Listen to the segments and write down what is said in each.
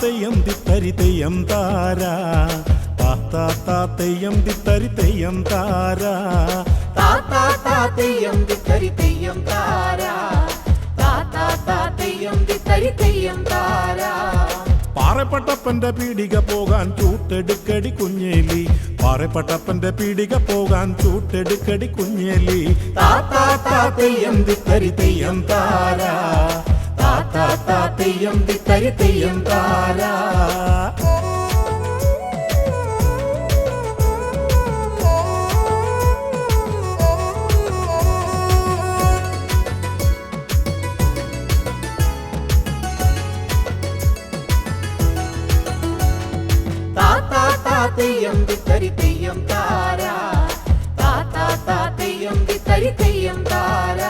തെയ്യം തിത്തരി തെയ്യം താര താത്താ തെയ്യം തിത്തരി തെയ്യം താര താത്താ തെയ്യം തിത്തരി തെയ്യം താര താത്താ തെയ്യം തിത്തരി തെയ്യം താര പാറപ്പട്ടപ്പന്റെ പീടിക പോകാൻ ചൂട്ടെടുക്കടി കുഞ്ഞേലി പാറപ്പട്ടപ്പന്റെ പീടിക പോകാൻ ചൂട്ടെടുക്കടി കുഞ്ഞേലി താത്താ തെയ്യം തിത്തരി തെയ്യം താര താത്താ തെയ്യം തിത്തരി തെയ്യം താര തെയ്യം തിത്തരി തെയ്യം താര താത്താ തെയ്യം തിത്തരി തെയ്യം താര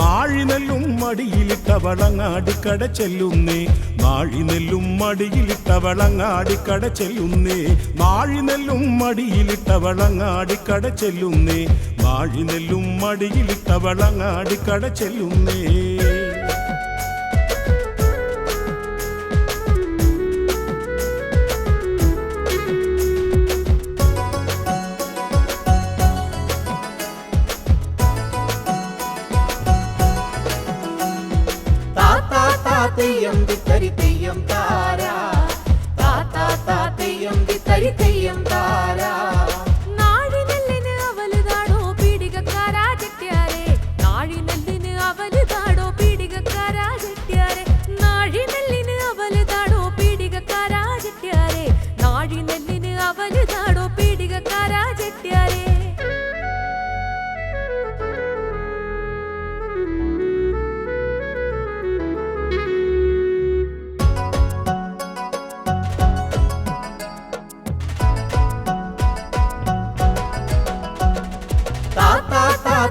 നാഴിനെല്ലും മടിയിലിട്ട വളങ്ങാടിക്കട ചെല്ലുന്നേ നാഴിനെല്ലും മടിയിലിട്ട വളങ്ങാടിക്കട ചെല്ലുന്നേ നാഴിനെല്ലും മടിയിലിട്ട വളങ്ങാടിക്കട ചെല്ലുന്നേ നാഴിനെല്ലും മടിയിലിട്ട വളങ്ങാടിക്കട ചെല്ലുന്നേ തെയ്യം തിത്തരി തെയ്യം താര താത്താ തെയ്യം തിത്തരി തെയ്യം താര നാഴിനെല്ലിന് അവലുതാടോ പീടികക്കാരാ ചെട്ടിയാരെ നാഴിനെല്ലിന് അവലുതാടോ പീടികക്കാരാ ചെട്ടിയാരെ നാഴിനെല്ലിന് അവലുതാടോ പീടികക്കാരാ ചെട്ടിയാരെ നാഴിനെല്ലിന് അവലുതാടോ പീടികക്കാരാ ചെട്ടിയാരെ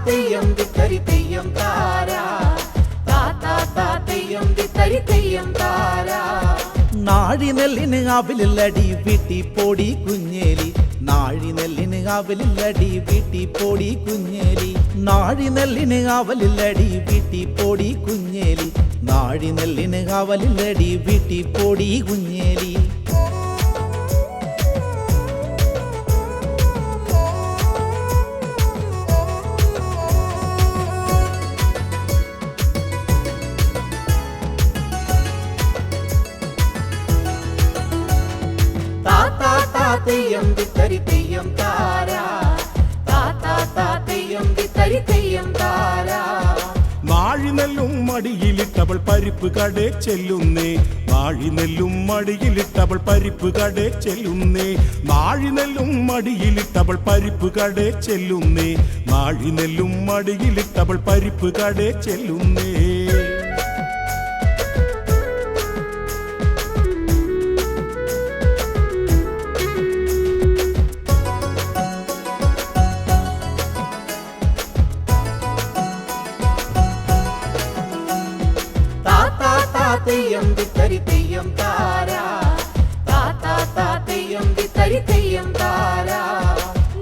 തെയ്യം തിത്തരി തെയ്യം താര താത്താ തെയ്യം തിത്തരി തെയ്യം താര നാഴിനെല്ലിന് അവലില്ലടി വീട്ടി പോടി കുഞ്ഞേലി നാഴിനെല്ലിന് അവലില്ലടി വീട്ടി പോടി കുഞ്ഞേലി നാഴിനെല്ലിന് അവലില്ലടി വീട്ടി പോടി കുഞ്ഞേലി നാഴിനെല്ലിന് അവലില്ലടി വീട്ടി പോടി കുഞ്ഞേലി തെയ്യം തിത്തരി തെയ്യം താര താത്താ തെയ്യം തിത്തരി തെയ്യം താര നാഴിനെല്ലും മടിയിലിട്ടവൾ പരിപ്പ് കടേ ചെല്ലുന്നേ നാഴിനെല്ലും മടിയിലിട്ടവൾ പരിപ്പ് കടേ ചെല്ലുന്നേ നാഴിനെല്ലും മടിയിലിട്ടവൾ പരിപ്പ് കടേ ചെല്ലുന്നേ നാഴിനെല്ലും മടിയിലിട്ടവൾ പരിപ്പ് കടേ ചെല്ലുന്നേ തെയ്യം തിത്തരി തെയ്യം താര താത്താ തെയ്യം തിത്തരി തെയ്യം താര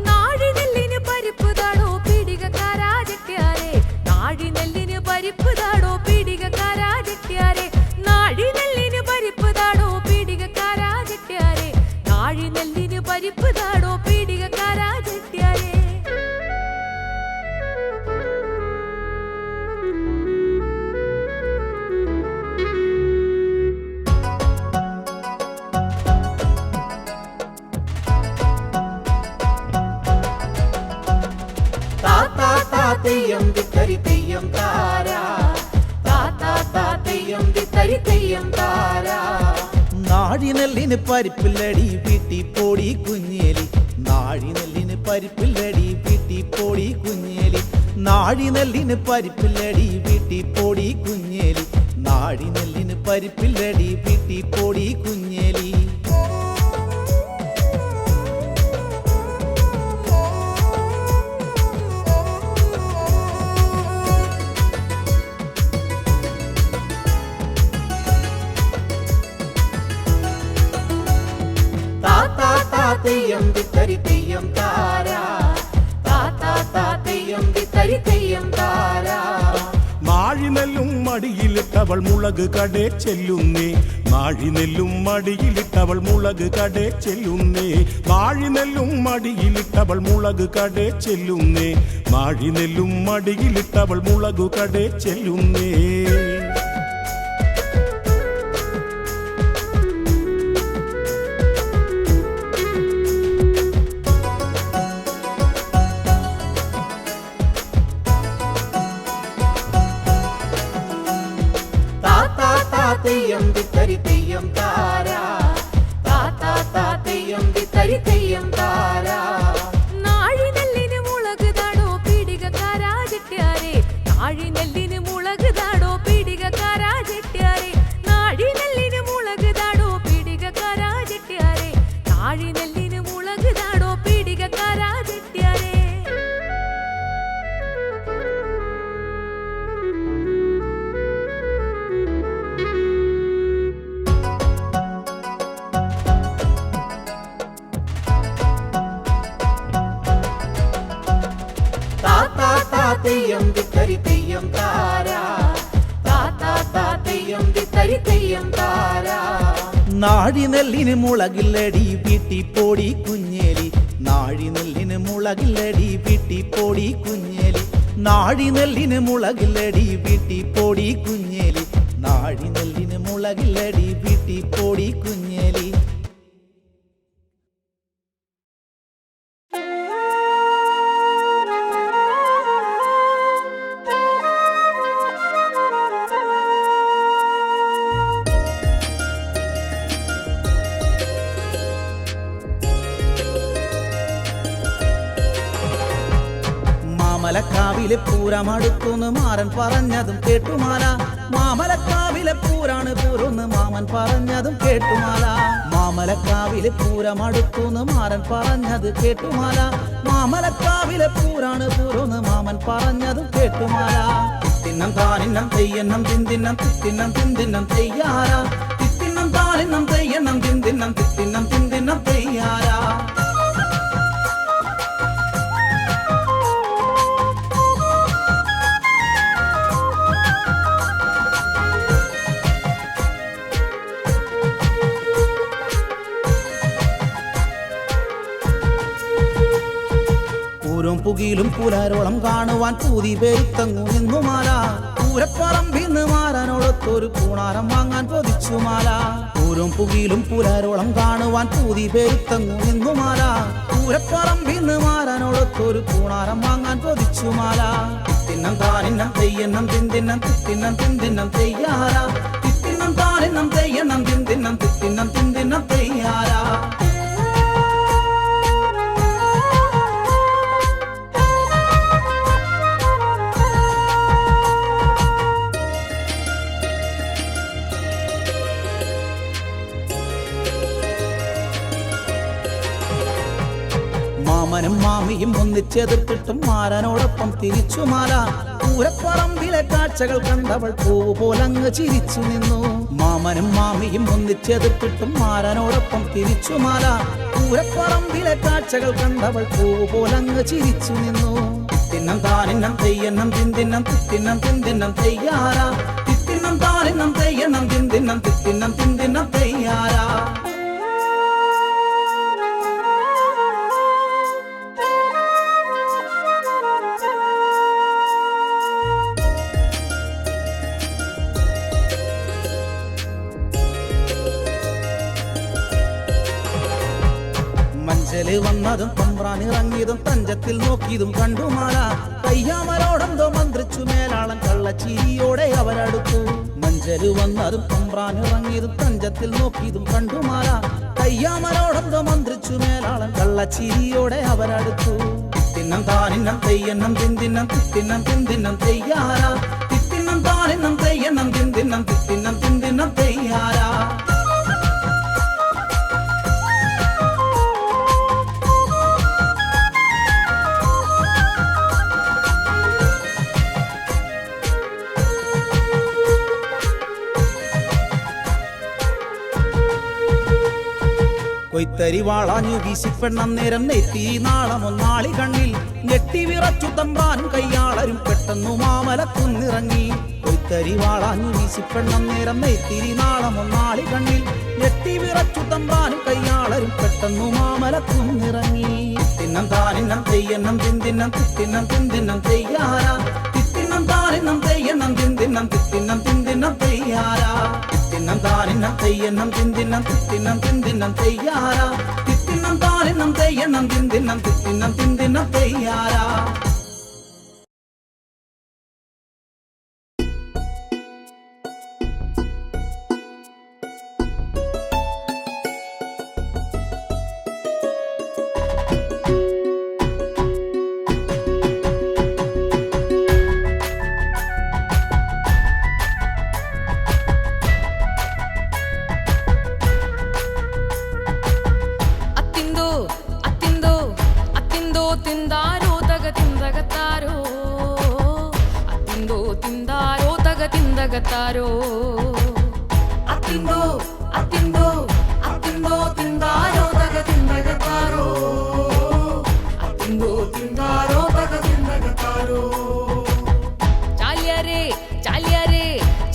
നാഴിനെല്ലിന് പരിപ്പുതാടോ പീടികക്കാരാ ചെട്ടിയാരെ നാഴിനെല്ലിന് പരിപ്പുതാടോ പീടികക്കാരാ ചെട്ടിയാരെ നാഴിനെല്ലിന് പരിപ്പുതാടോ പീടികക്കാരാ ചെട്ടിയാരെ നാഴിനെല്ലിന് പരിപ്പുതാടോ പീടികക്കാരാ ചെട്ടിയാരെ തെയ്യം തിത്തരി തെയ്യം താര താത്താ തെയ്യം തിത്തരി തെയ്യം താര നാഴിനെല്ലിന് പരിപ്പില്ലടി വീട്ടി പോടി കുഞ്ഞേലി നാഴിനെല്ലിന് പരിപ്പില്ലടി വീട്ടി പോടി കുഞ്ഞേലി നാഴിനെല്ലിന് പരിപ്പില്ലടി വീട്ടി പോടി കുഞ്ഞേലി നാഴിനെല്ലിന് പരിപ്പില്ലടി വീട്ടി പോടി കുഞ്ഞേലി തെയ്യം തിത്തരി തെയ്യം താര താത്താ തെയ്യം തിത്തരി തെയ്യം താര നാഴി നാഴിനെല്ലും മടിയിലിട്ടവൾ മുളക് കടേ ചെല്ലുന്നേ നാഴിനെല്ലും മടിയിലിട്ടവൾ മുളക് കടേ ചെല്ലുന്നേ നാഴിനെല്ലും മടിയിലിട്ടവൾ മുളക് കടേ ചെല്ലുന്നേ നാഴിനെല്ലും മടിയിലിട്ടവൾ മുളക് കടേ ചെല്ലുന്നേ തെയ്യം തിത്തരി തെയ്യം താര താ തെയ്യം തിത്തരി തെയ്യം താര നാഴിനെല്ലിന് മുളക് താടോ പീടികക്കാരാ ചെട്ടിയാരെ നാഴിനെല്ലിന് മുളക് താടോ പീടികക്കാരാ ചെട്ടിയാരെ നാഴിനെല്ലിന് മുളക് താടോ പീടികക്കാരാ ചെട്ടിയാരെ നാഴിനെല്ലിന് മുളക് താടോ പീടികക്കാരാ ചെട്ടിയാരെ തെയ്യം തിത്തരി തെയ്യം താര താ തെയ്യം തിത്തരി തെയ്യം താര നാഴിനെല്ലിന് മുളകില്ലടി വീട്ടിപ്പോടി കുഞ്ഞേലി നാഴിനെല്ലിന് മുളകില്ലടി വീട്ടിപ്പോടി കുഞ്ഞേലി നാഴിനെല്ലിന് മുളകില്ലടി വീട്ടിപ്പോടി കുഞ്ഞേലി നാഴിനെല്ലിന് മുളകില്ലടി വീട്ടിപ്പോടി കുഞ്ഞേലി മാമലക്കാവിലെ പൂരമടുത്തുന്ന് മാരൻ പറഞ്ഞതും കേട്ടുമാല മാമലക്കാവിലെ പൂരാണ് പൂരൊന്ന് മാമൻ പറഞ്ഞതും കേട്ടുമാല മാമലക്കാവിലെ പൂരമടുത്തുന്ന് മാരൻ പറഞ്ഞത് കേട്ടുമാല മാമലക്കാവിലെ പൂരാണ് പൂരൊന്ന് മാമൻ പറഞ്ഞതും കേട്ടുമാല തിന്നം താനിന്നം തെയ്യന്നം തിന്തിന്നം തിത്തിന്നം തിന്തിന്നം തെയ്യാര തിത്തിന്നം താനിന്നം തെയ്യന്നം തിന്തിന്നം തിത്തിന്നം തിന്തിന്നം തെയ്യാര പുകിലും പുലരോളം കാണുവാൻ പൂതി പെരുത്തങ്ങു നിന്നുമാല പൂരപ്പറമ്പിന്ന് മാറാനോടൊത്തൊരു കൂണാരം വാങ്ങാൻ കൊതിച്ചുമാല പൂരും പുകിലും പുലരോളം കാണുവാൻ പൂതി പെരുത്തങ്ങു നിന്നുമാല പൂരപ്പറമ്പിന്ന് മാറാനോടൊത്തൊരു കൂണാരം വാങ്ങാൻ കൊതിച്ചുമാല തിന്നം താനിന്നം തെയ്യന്നം തിന്തിന്നം തിത്തിന്നം തിന്തിന്നം തെയ്യാര തിത്തിന്നം താനിന്നം തെയ്യന്നം തിന്തിന്നം തിത്തിന്നം തിന്തിന്നം തെയ്യാര മാമനും മാമിയും ഒന്നിച്ചെതിർത്തിട്ടും മാരനോടൊപ്പം തിരിച്ചുമാല പൂരപ്പറമ്പിലെ കാഴ്ചകൾ കണ്ടവൾ പൂവ് പോലങ്ങ് ചിരിച്ചു നിന്നു മാമനും മാമിയും ഒന്നിച്ചെതിർത്തിട്ടും മാരനോടൊപ്പം തിരിച്ചുമാല പൂരപ്പറമ്പിലെ കാഴ്ചകൾ കണ്ടവൾ പൂവ് പോലങ്ങ് ചിരിച്ചു നിന്നു തിന്നം താനിന്നം തെയ്യന്നം തിന്തിന്നം തിത്തിന്നം തിന്തിന്നം തെയ്യാര തിത്തിന്നം താനിന്നം തെയ്യന്നം തിന്തിന്നം തിത്തിന്നം തിന്തിന്നം തെയ്യാര മഞ്ചല് വന്നതും തമ്പ്രാനിറങ്ങിയതും തഞ്ചത്തിൽ നോക്കിയതും കണ്ടുമാല കയ്യാമരോടെന്തോ മന്ത്രിച്ചു മേലാളൻ കള്ളച്ചിരിയോടെ അവരടുത്തു മഞ്ചല് വന്നതും തമ്പ്രാനിറങ്ങിയതും തഞ്ചത്തിൽ നോക്കിയതും കണ്ടുമാല കയ്യാമരോടെന്തോ മന്ത്രിച്ചു മേലാളൻ കള്ളച്ചിരിയോടെ അവരടുത്തു തിന്നം താനിന്നം തെയ്യന്നം തിന്തിന്നം തിത്തിന്നം തിന്തിന്നം തെയ്യാര തിത്തിന്നം താനിന്നം തെയ്യന്നം തിന്തിന്നം തിത്തിന്നം തിന്തിന്നം തെയ്യാര കൊയ്ത്തരി വാളാഞ്ഞു വീശിപ്പെണ്ണം നേരം നെറ്റി നാളമൊന്നാളി കണ്ണിൽ ഞെട്ടി വിറച്ചു തമ്പ്രാനും കയ്യാളരും പെട്ടെന്നു മാമല കുന്നിറങ്ങി തിത്തരി വാളാഞ്ഞു വീശിപ്പെണ്ണം നേരം നെയ്ത്തിരി നാളം ഒന്നാളി കണ്ണിൽ ഞെട്ടി വിറച്ചു തമ്പാനും കയ്യാളരും പെട്ടെന്നു മാമലക്കും നിറങ്ങി തിന്നം താനിന്നം തെയ്യണ്ണം തിന്തിന്നം തിത്തിന്നം തിന്തിന്നം തെയ്യാര തിത്തിന്നം താനിന്നം തെയ്യണ്ണം തിന്തിന്നം തിത്തിന്നം തിന്തിന്നം തെയ്യാര തിന്നം താനിന്നം തെയ്യണ്ണം തിന്തിന്നം തിത്തിന്നം തിന്തിന്നം തെയ്യാര തിത്തിന്നം താനിന്നം തെയ്യണ്ണം തിന്തിന്നം തിത്തിന്നം തിന്തിന്നം തെയ്യാര. ತಿಂದಗತಾರೋ ಅತ್ತಿಂದೋ ಅತ್ತಿಂದೋ ಅತ್ತಿಂದೋ ತಿಂದಾರೋ ತಗ ತಿಂದಗತಾರೋ ಅತ್ತಿಂದೋ ತಿಂದಾರೋ ತಗ ತಿಂದಗತಾರೋ ಚಾಲ್ಯಾರೆ ಚಾಲ್ಯಾರೆ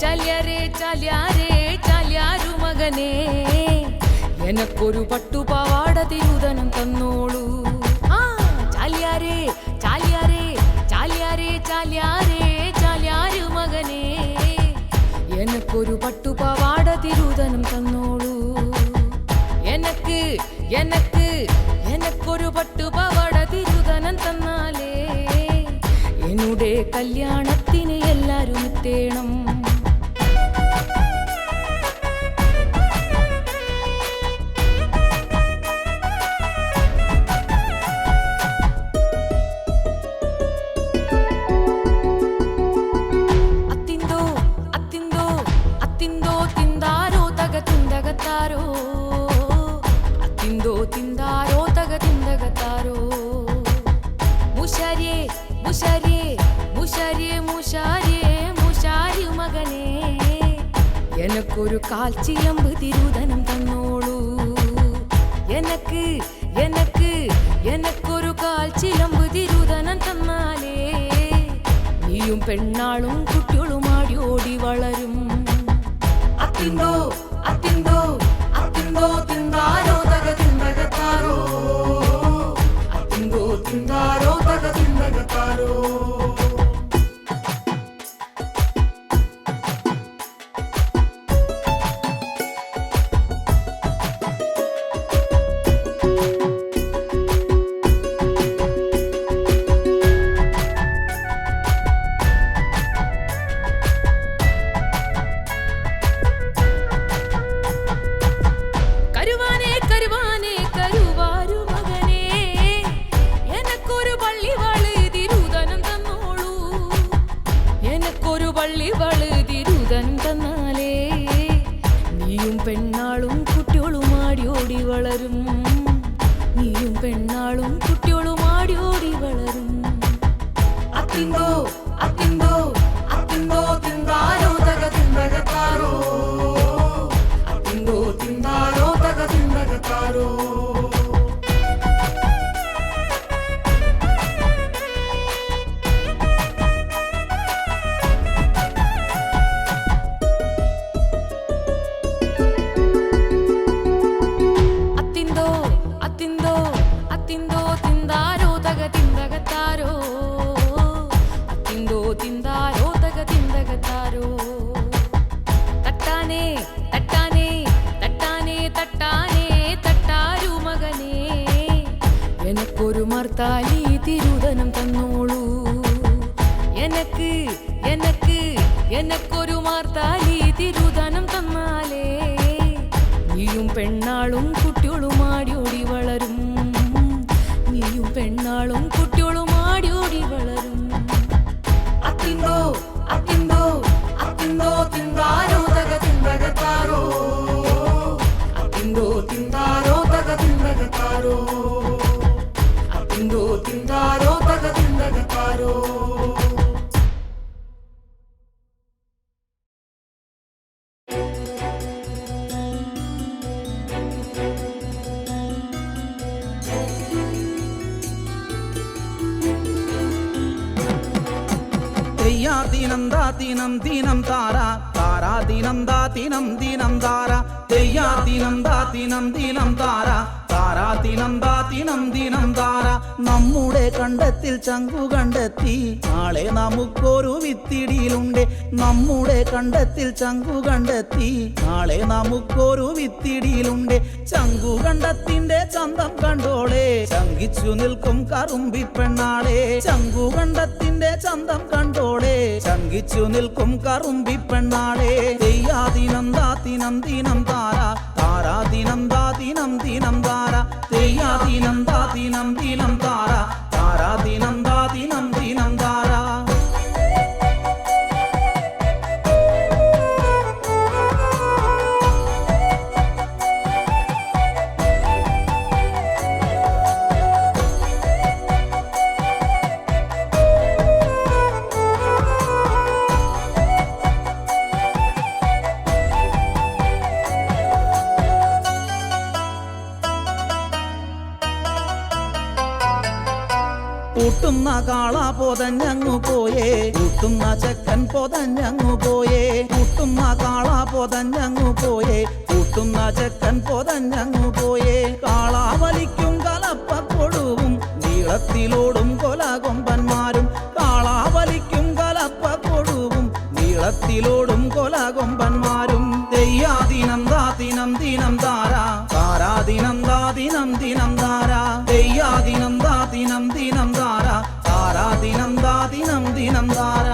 ಚಾಲ್ಯಾರೆ ಚಾಲ್ಯಾರೆ ಚಾಲ್ಯಾರು ಮಗನೇ ಎನಕ್ಕೊരു പട്ടുപാവാടതിരുതനം തന്നോളൂ ಚಾಲ್ಯಾರೆ ಚಾಲ್ಯಾರೆ ಚಾಲ್ಯಾರೆ ಚಾಲ್ಯಾರೆ ಚಾಲ್ಯಾರು മകനേ എനക്കൊരു പട്ടുപാവാടതിരുതനം തന്നോളൂ എനക്ക് എനക്ക് എനക്കൊരു പട്ടുപാവാടതിരുതനം തന്നാലേ എന്നുടെ കല്യാണത്തിന് എല്ലാരും എത്തേണം അത്തിന്തോ തിന്താരോ തക തിന്തകത്താരോ മുശാരിയേ മുശാരിയേ മുശാരിയേ മുശാരിയേ മുശാരി മകനേ എനക്കൊരു കാൽച്ചിലമ്പ് തിരുതനം തന്നോളൂ എനക്ക് എനക്ക് എനക്കൊരു കാൽച്ചിലമ്പ് തിരുതനം തന്നാലേ നീയും പെണ്ണാളും കുട്ടികളും ആടി ഓടി വളരും അത്തിന്തോ അത്തിന്തോ അത്തിന്തോ തിന്താരോ തക തിന്തകത്താരോ അത്തിന്തോ തിന്താരോ തക തിന്തകത്താരോ പെണ്ണാളും കുട്ടികളും ആടി ഓടി വളരും നീയും പെണ്ണാളും കുട്ടികളും ആടി ഓടി വളരും അത്തിന്തോ അത്തിന്തോ അത്തിന്തോ തിന്താരോ തക തിന്തകത്താരോ അത്തിന്തോ തിന്താരോ തക തിന്തകത്താരോ തട്ടാനേ തട്ടാനേ തട്ടാനേ തട്ടാനേ തട്ടാരു മകനേ എനക്കൊരു മർത്താലി തിരുതനം തന്നോളൂ എനക്ക് എനക്ക് എനക്കൊരു മർത്താലി തിരുതനം തന്നാലേ നീയും പെണ്ണാളും കുട്ടികളും ആടി ഓടി വളരും നീയും പെണ്ണാളും കുട്ടികളും ആടി ഓടി വളരും അത്തിന്തോ അത്തിന്തോ അത്തിന്തോ തിന്താരോ തക തിന്തകത്താരോ അത്തിന്തോ തിന്താരോ തക തിന്തകത്താരോ അത്തിന്തോ തിന്താരോ തക തിന്തകത്താരോ തെയ്യാദിനം ദാദിനം ദിനം താര താരാദിനം ദാദിനം ദിനം താര തെയ്യാദിനം ദാദിനം ദിനം താര താരാദിനം ദാദിനം ദിനം താര നമ്മുടെ കണ്ടത്തിൽ ചങ്കു കണ്ടെത്തി നാളെ നമുക്കൊരു വിത്തിടിയിലുണ്ട് നമ്മുടെ കണ്ടത്തിൽ ചങ്കു കണ്ടെത്തി നാളെ നമുക്കൊരു വിത്തിടിയിലുണ്ട് ചങ്കു കണ്ടത്തിന്റെ ചന്തം കണ്ടോളെ ചങ്കിച്ചു നിൽക്കും കറുമ്പി പെണ്ണാളെ ചങ്കു കണ്ടത്തിന്റെ ചന്തം കണ്ടോളെ ചങ്കിച്ചു നിൽക്കും കറുമ്പി പെണ്ണാളെ തെയ്യാദിനം ദാദിനം ദിനം താര താരാദിനം ദാദിനം ദിനം താര തെയ്യാദിനം ദാദിനം ദിനം താര താരാദിനം ദാദിനം ദിനം താര കൂട്ടുന്ന കാള പൊതഞ്ഞങ്ങു പോയേ കൂട്ടുന്ന ചെക്കൻ പൊതഞ്ഞങ്ങു പോയേ കൂട്ടുന്ന കാള പൊതഞ്ഞങ്ങു പോയേ കൂട്ടുന്ന ചെക്കൻ പൊതഞ്ഞങ്ങു പോയേ കാള വലിക്കും കലപ്പക്കൊടുവും നീളത്തിലോടും കൊലകൊമ്പന്മാരും കാള വലിക്കും കലപ്പക്കൊടുവും നീളത്തിലോടും കൊലകൊമ്പന്മാരും തെയ്യാദിനം ദാദിനം ദിനം താര താരാദിനം ദാദിനം ദിനം താര തെയ്യാദിനം ദാദിനം ദിനം താര താരാദിനം ദാദിനം ദിനം താര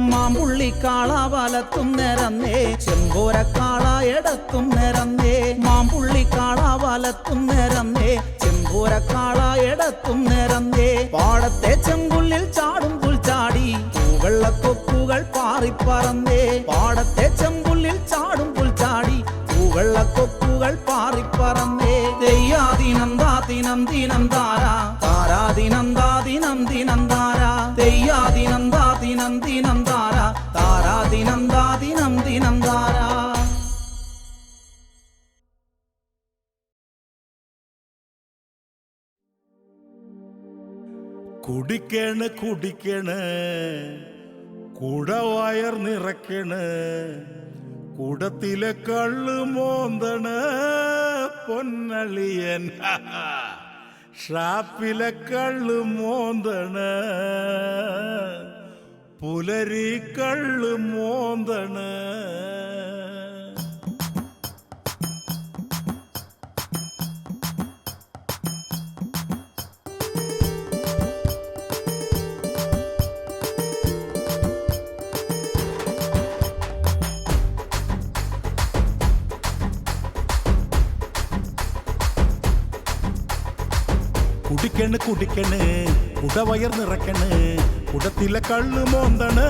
മാമ്പുള്ളിക്കാള വലത്തും നിരന്നേ ചെമ്പോരക്കാള ഇടത്തും നിരന്നേ മാമ്പുള്ളിക്കാള വലത്തും നിരന്നേ ചെമ്പോരക്കാള ഇടത്തും നിരന്നേ പാടത്തെ ചെമ്പുള്ളിൽ ചാടും പുൽച്ചാടി പൂവെള്ളക്കൊക്കുകൾ പാറിപ്പറന്നേ പാടത്തെ ചെമ്പുള്ളിൽ ചാടും പുൽച്ചാടി പൂവെള്ളക്കൊക്കുകൾ പാറിപ്പറന്നേ തെയ്യാദിനം ദാദിനം ദിനം താര താരാദിനം ദാദിനം ദിനം താര തെയ്യാദിനം ദാദിനം ദിനം താര താരാദിനം ദാദിനം ദിനം താര കുടിക്കണ് കുടിക്കണ് കുടവയർ നിറയ്ക്കണ് കുടത്തിലെ കള്ള് മോന്തണ് പൊന്നളിയൻ ഷാപ്പിലെ കള്ള് മോന്തണ് പുലരി കള്ള് മോന്തണ് കുടിക്കണ് കുടിക്കണ് കുടവയർ നിറയ്ക്കണ് കുടത്തിലെ കള്ളു മോന്തണ്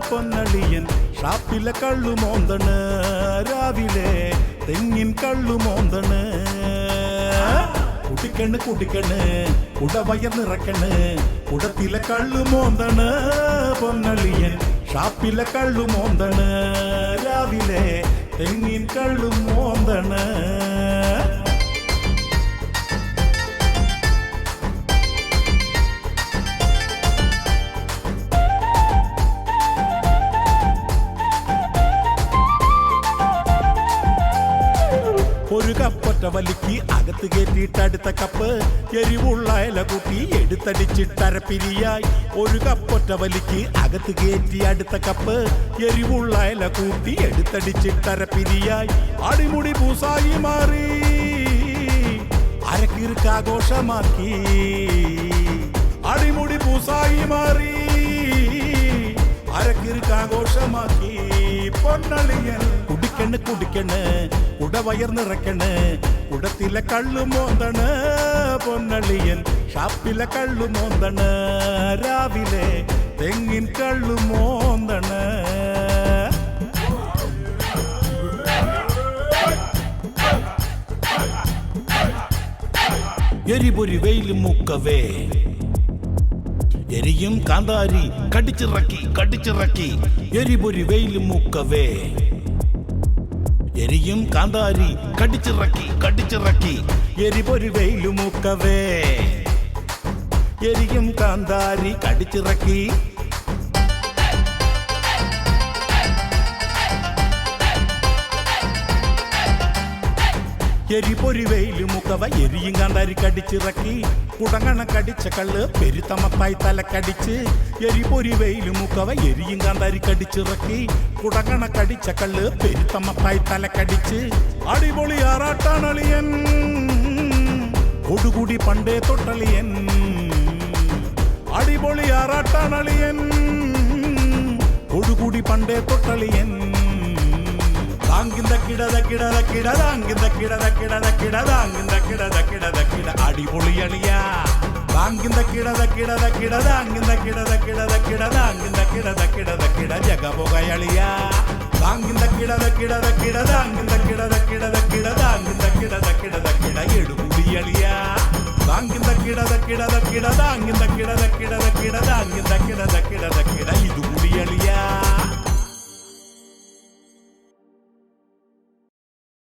പൊന്നളിയൻ ഷാപ്പിലെ കള്ളു മോന്തണ് രാവിലെ തെങ്ങിൻ കള്ളു മോന്തണ് കുടിക്കണ് കുടിക്കണ് കുടവയർ നിറയ്ക്കണ് കുടത്തിലെ കള്ളു മോന്തണ് പൊന്നളിയൻ ഷാപ്പിലെ കള്ളു മോന്തണ് രാവിലെ തെങ്ങിൻ കള്ളു മോന്തണ് ഒരു കപ്പൊറ്റ വലിക്ക് അകത്ത് കയറ്റിയിട്ട് അടുത്ത കപ്പ് എരിവുള്ള ഇല കൂട്ടി എടുത്തടിച്ചിട്ടരപ്പിരിയായി ഒരു കപ്പൊറ്റ വലിക്ക് അകത്ത് കയറ്റി അടുത്ത കപ്പ് എരിവുള്ള ഇല കൂട്ടി എടുത്തടിച്ചിട്ടരപ്പിരിയായി അടിമുടി പൂസായി മാറി അരക്കിറുക്കാഘോഷമാക്കി അടിമുടി പൂസായി മാറി അരക്കിറുക്കാഘോഷമാക്കി പൊന്നളിയൻ കുടിക്കണ് കുടിക്കണ് കുടവയർ നിറയ്ക്കണ് കുടത്തിലെ കള്ളു മോന്തണ് പൊന്നളിയൻ ഷാപ്പിലെ കള്ളു മോന്തണ് രാവിലെ തെങ്ങിൻ കള്ളു മോന്തണ് എരിപൊരി വെയിൽ മുക്കവേ എരിയും കാന്താരി കടിച്ചിറക്കി എരിപൊരി വെയിൽ മുക്കവേ എരിയും കാന്താരി കടിച്ചിറക്കി എരിപൊരി വെയിൽ മുക്കവേ എരിയും കാന്താരി കടിച്ചിറക്കി എരിപൊരി വെയിൽ മുക്കവ എരിയും കാന്താരി കടിച്ചിറക്കി കുടങ്ങണ കടിച്ച കള്ള് പെരുത്തമത്തായി തലക്കടിച്ച് എരിപൊരി വെയിൽ മുക്കവ എരിയും കാന്താരി കടിച്ചിറക്കി കുടങ്ങണ കടിച്ച കള്ള് പെരുത്തമത്തായി തലക്കടിച്ച് അടിപൊളി ആറാട്ടാണളിയൻ കൊടുകൂടി പണ്ടേ തൊട്ടളിയൻ അടിപൊളി ആറാട്ടാണളിയൻ കൊടുകൂടി പണ്ടേ തൊട്ടളിയൻ അടിപൊളിയളിയ ജഗപുകയളിയ എടുകുടിയളിയ ഇതുകുടിയളിയ